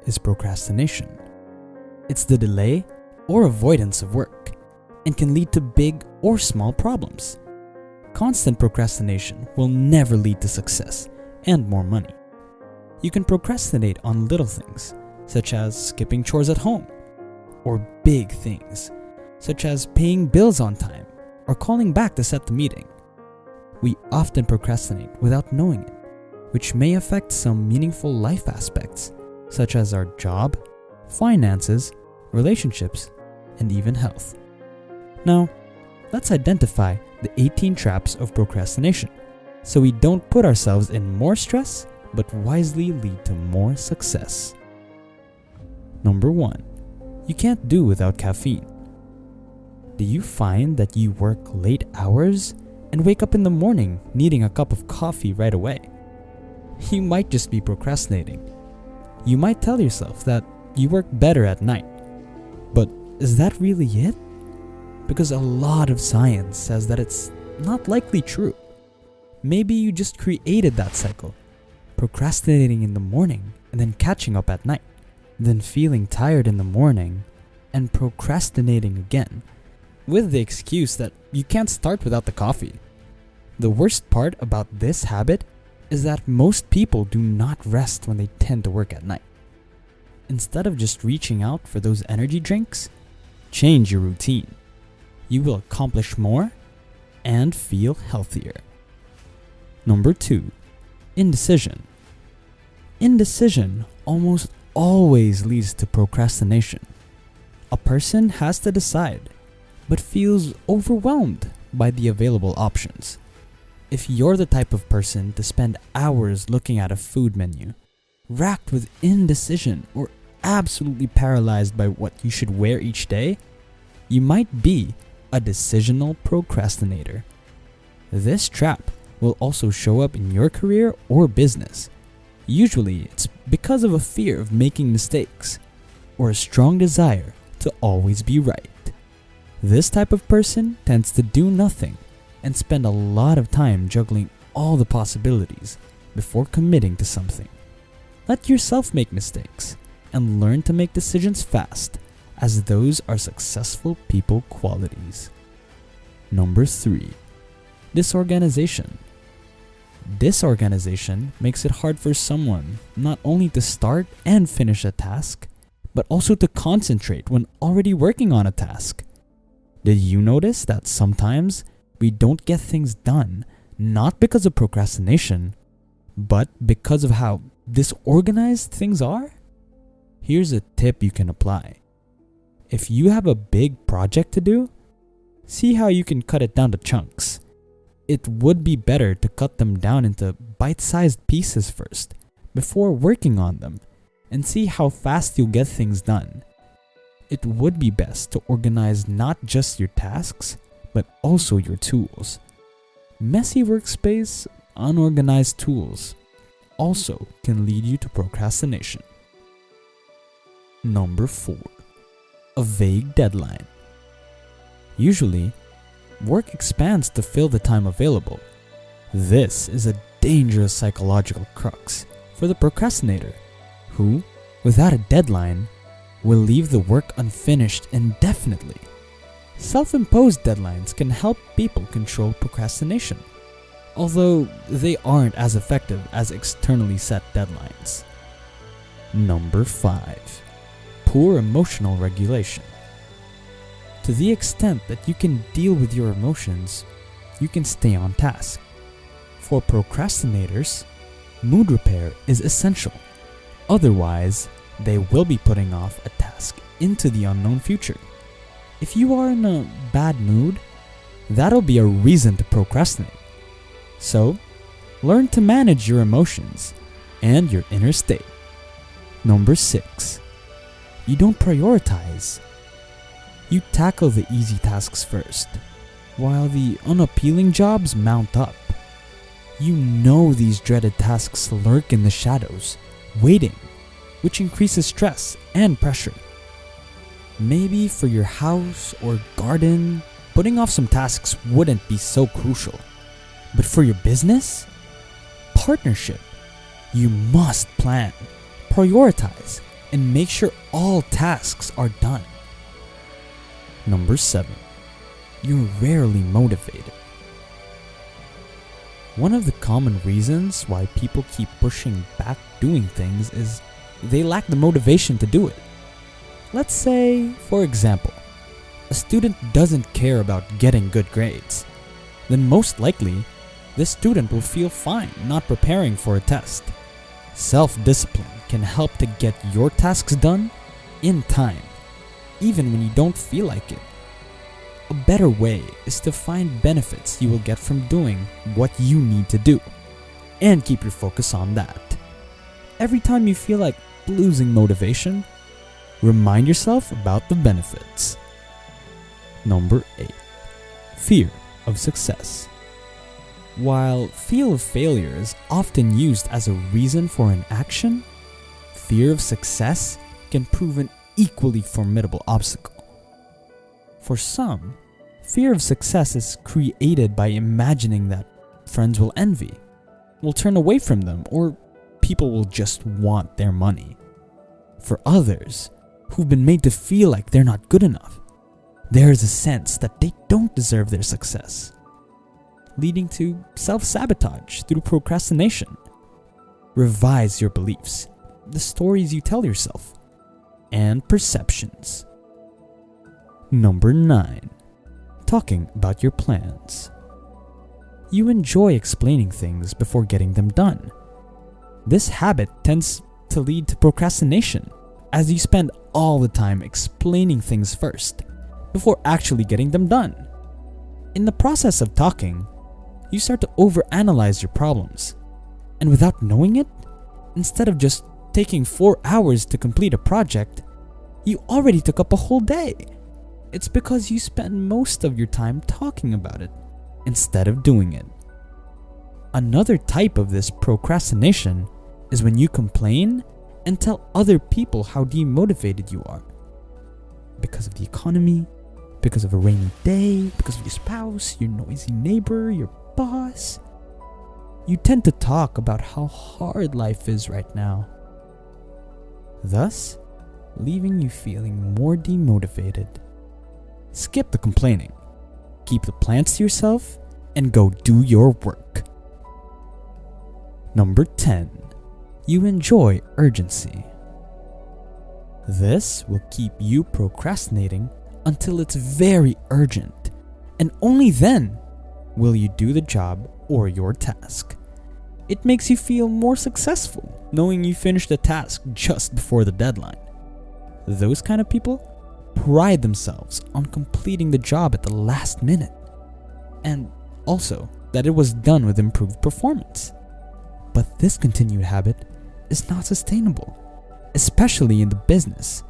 is procrastination. It's the delay or avoidance of work and can lead to big or small problems. Constant procrastination will never lead to success and more money. You can procrastinate on little things, such as skipping chores at home, or big things, such as paying bills on time or calling back to set the meeting. We often procrastinate without knowing it, which may affect some meaningful life aspects, such as our job, finances, relationships, and even health. Now, let's identify the 18 traps of procrastination, so we don't put ourselves in more stress, but wisely lead to more success. Number 1. You can't do without caffeine. Do you find that you work late hours and wake up in the morning needing a cup of coffee right away? You might just be procrastinating. You might tell yourself that you work better at night. But is that really it? Because a lot of science says that it's not likely true. Maybe you just created that cycle, procrastinating in the morning and then catching up at night, then feeling tired in the morning and procrastinating again, with the excuse that you can't start without the coffee. The worst part about this habit is that most people do not rest when they tend to work at night. Instead of just reaching out for those energy drinks, change your routine. You will accomplish more and feel healthier. Number 2. Indecision. Indecision almost always leads to procrastination. A person has to decide, but feels overwhelmed by the available options. If you're the type of person to spend hours looking at a food menu, racked with indecision or absolutely paralyzed by what you should wear each day, you might be a decisional procrastinator. This trap will also show up in your career or business. Usually, it's because of a fear of making mistakes or a strong desire to always be right. This type of person tends to do nothing and spend a lot of time juggling all the possibilities before committing to something. Let yourself make mistakes and learn to make decisions fast, as those are successful people qualities. Number 3. Disorganization. Disorganization makes it hard for someone not only to start and finish a task, but also to concentrate when already working on a task. Did you notice that sometimes we don't get things done not because of procrastination, but because of how disorganized things are? Here's a tip you can apply. If you have a big project to do, see how you can cut it down to chunks. It would be better to cut them down into bite-sized pieces first, before working on them, and see how fast you'll get things done. It would be best to organize not just your tasks, but also your tools. Messy workspace, unorganized tools also can lead you to procrastination. Number 4. A vague deadline. Usually, work expands to fill the time available. This is a dangerous psychological crux for the procrastinator, who, without a deadline, will leave the work unfinished indefinitely. Self-imposed deadlines can help people control procrastination, although they aren't as effective as externally set deadlines. Number 5. Poor emotional regulation. To the extent that you can deal with your emotions, you can stay on task. For procrastinators, mood repair is essential. Otherwise, they will be putting off a task into the unknown future. If you are in a bad mood, that'll be a reason to procrastinate. So, learn to manage your emotions and your inner state. Number 6. You don't prioritize. You tackle the easy tasks first, while the unappealing jobs mount up. You know these dreaded tasks lurk in the shadows, waiting, which increases stress and pressure. Maybe for your house or garden, putting off some tasks wouldn't be so crucial. But for your business, partnership, you must plan, prioritize, and make sure all tasks are done. Number 7. You're rarely motivated. One of the common reasons why people keep pushing back doing things is they lack the motivation to do it. Let's say, for example, a student doesn't care about getting good grades. Then most likely, this student will feel fine not preparing for a test. Self-discipline can help to get your tasks done in time, even when you don't feel like it. A better way is to find benefits you will get from doing what you need to do, and keep your focus on that. Every time you feel like losing motivation, remind yourself about the benefits. Number 8. Fear of success. While fear of failure is often used as a reason for an action, fear of success can prove an equally formidable obstacle. For some, fear of success is created by imagining that friends will envy, will turn away from them, or people will just want their money. For others, who've been made to feel like they're not good enough, there is a sense that they don't deserve their success, leading to self-sabotage through procrastination. Revise your beliefs, the stories you tell yourself, and perceptions. Number 9. Talking about your plans. You enjoy explaining things before getting them done. This habit tends to lead to procrastination, as you spend all the time explaining things first, before actually getting them done. In the process of talking, you start to overanalyze your problems, and without knowing it, instead of just taking 4 hours to complete a project, you already took up a whole day. It's because you spend most of your time talking about it instead of doing it. Another type of this procrastination is when you complain and tell other people how demotivated you are. Because of the economy, because of a rainy day, because of your spouse, your noisy neighbor, your boss. You tend to talk about how hard life is right now, thus leaving you feeling more demotivated. Skip the complaining, keep the plans to yourself, and go do your work. Number 10. You enjoy urgency. This will keep you procrastinating until it's very urgent, and only then will you do the job or your task. It makes you feel more successful knowing you finished the task just before the deadline. Those kind of people pride themselves on completing the job at the last minute, and also that it was done with improved performance. But this continued habit is not sustainable, especially in the business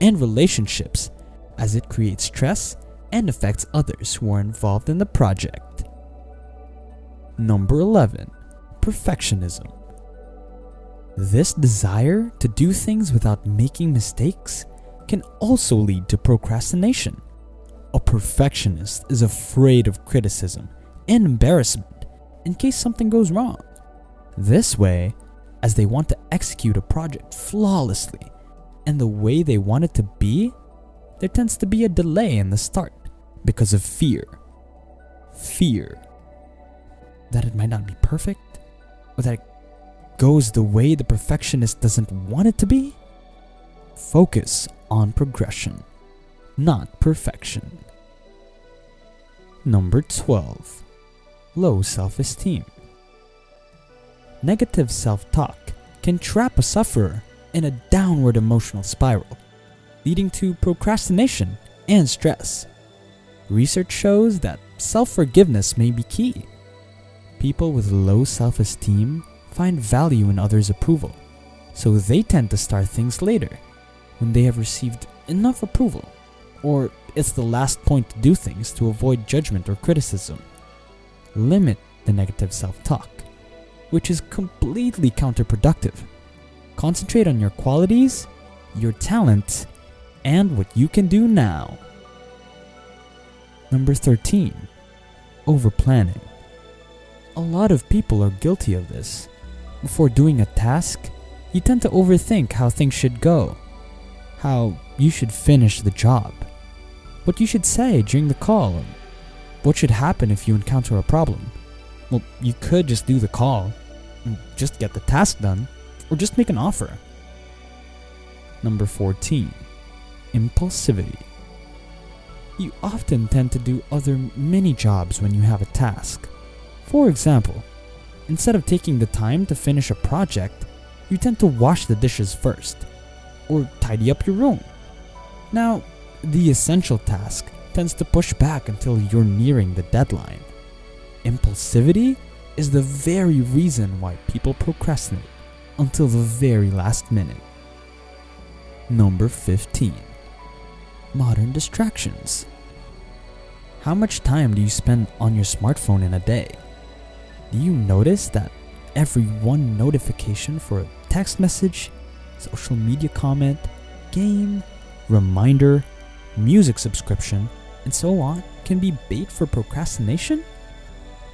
and relationships, as it creates stress and affects others who are involved in the project. Number 11. Perfectionism. This desire to do things without making mistakes can also lead to procrastination. A perfectionist is afraid of criticism and embarrassment in case something goes wrong. This way, as they want to execute a project flawlessly and the way they want it to be, there tends to be a delay in the start because of fear. Fear that it might not be perfect, or that it goes the way the perfectionist doesn't want it to be. Focus on progression, not perfection. Number 12. Low self-esteem. Negative self-talk can trap a sufferer in a downward emotional spiral, leading to procrastination and stress. Research shows that self-forgiveness may be key. People with low self-esteem find value in others' approval, so they tend to start things later when they have received enough approval, or it's the last point to do things to avoid judgment or criticism. Limit the negative self-talk, which is completely counterproductive. Concentrate on your qualities, your talent, and what you can do now. Number 13. Overplanning. A lot of people are guilty of this. Before doing a task, you tend to overthink how things should go how you should finish the job, what you should say during the call, or what should happen if you encounter a problem. Well, you could just do the call, and just get the task done, or just make an offer. Number 14. Impulsivity. You often tend to do other mini jobs when you have a task. For example, instead of taking the time to finish a project, you tend to wash the dishes first, or tidy up your room. Now, the essential task tends to push back until you're nearing the deadline. Impulsivity is the very reason why people procrastinate until the very last minute. Number 15. Modern distractions. How much time do you spend on your smartphone in a day? Do you notice that every one notification for a text message, social media comment, game, reminder, music subscription, and so on can be bait for procrastination?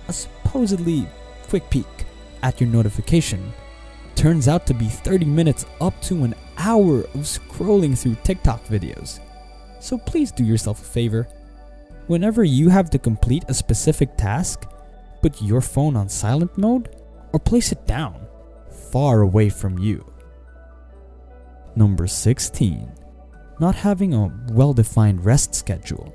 A supposedly quick peek at your notification turns out to be 30 minutes up to an hour of scrolling through TikTok videos. So please do yourself a favor. Whenever you have to complete a specific task, put your phone on silent mode or place it down, far away from you. Number 16. Not having a well-defined rest schedule.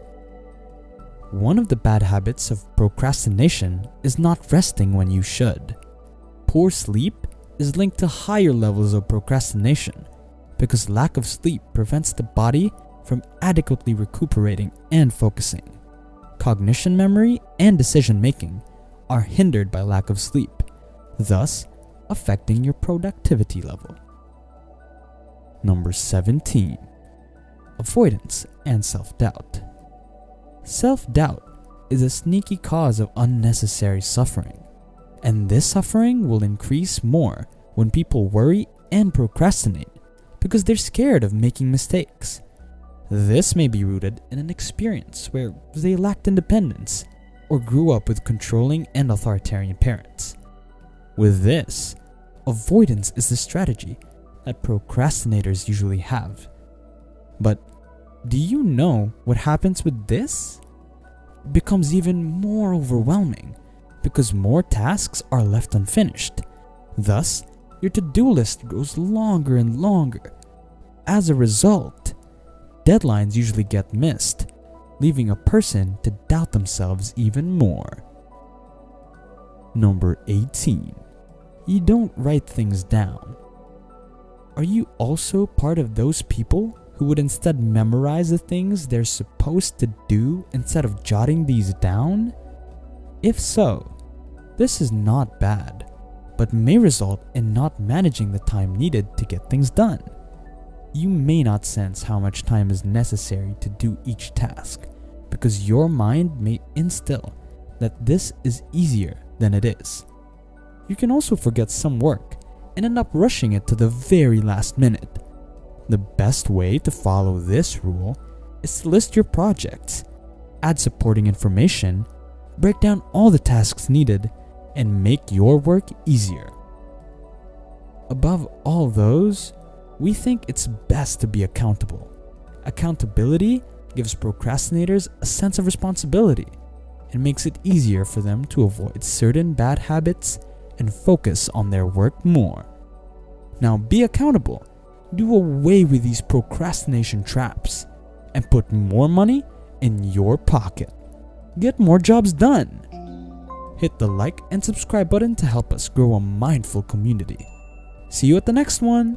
One of the bad habits of procrastination is not resting when you should. Poor sleep is linked to higher levels of procrastination because lack of sleep prevents the body from adequately recuperating and focusing. Cognition, memory, and decision making are hindered by lack of sleep, thus affecting your productivity level. Number 17. Avoidance and self-doubt. Self-doubt is a sneaky cause of unnecessary suffering, and this suffering will increase more when people worry and procrastinate because they're scared of making mistakes. This may be rooted in an experience where they lacked independence or grew up with controlling and authoritarian parents. With this, avoidance is the strategy that procrastinators usually have. But do you know what happens with this? It becomes even more overwhelming because more tasks are left unfinished. Thus, your to-do list grows longer and longer. As a result, deadlines usually get missed, leaving a person to doubt themselves even more. Number 18. You don't write things down. Are you also part of those people who would instead memorize the things they're supposed to do instead of jotting these down? If so, this is not bad, but may result in not managing the time needed to get things done. You may not sense how much time is necessary to do each task because your mind may instill that this is easier than it is. You can also forget some work and end up rushing it to the very last minute. The best way to follow this rule is to list your projects, add supporting information, break down all the tasks needed, and make your work easier. Above all those, we think it's best to be accountable. Accountability gives procrastinators a sense of responsibility and makes it easier for them to avoid certain bad habits and focus on their work more. Now be accountable. Do away with these procrastination traps and put more money in your pocket. Get more jobs done. Hit the like and subscribe button to help us grow a mindful community. See you at the next one.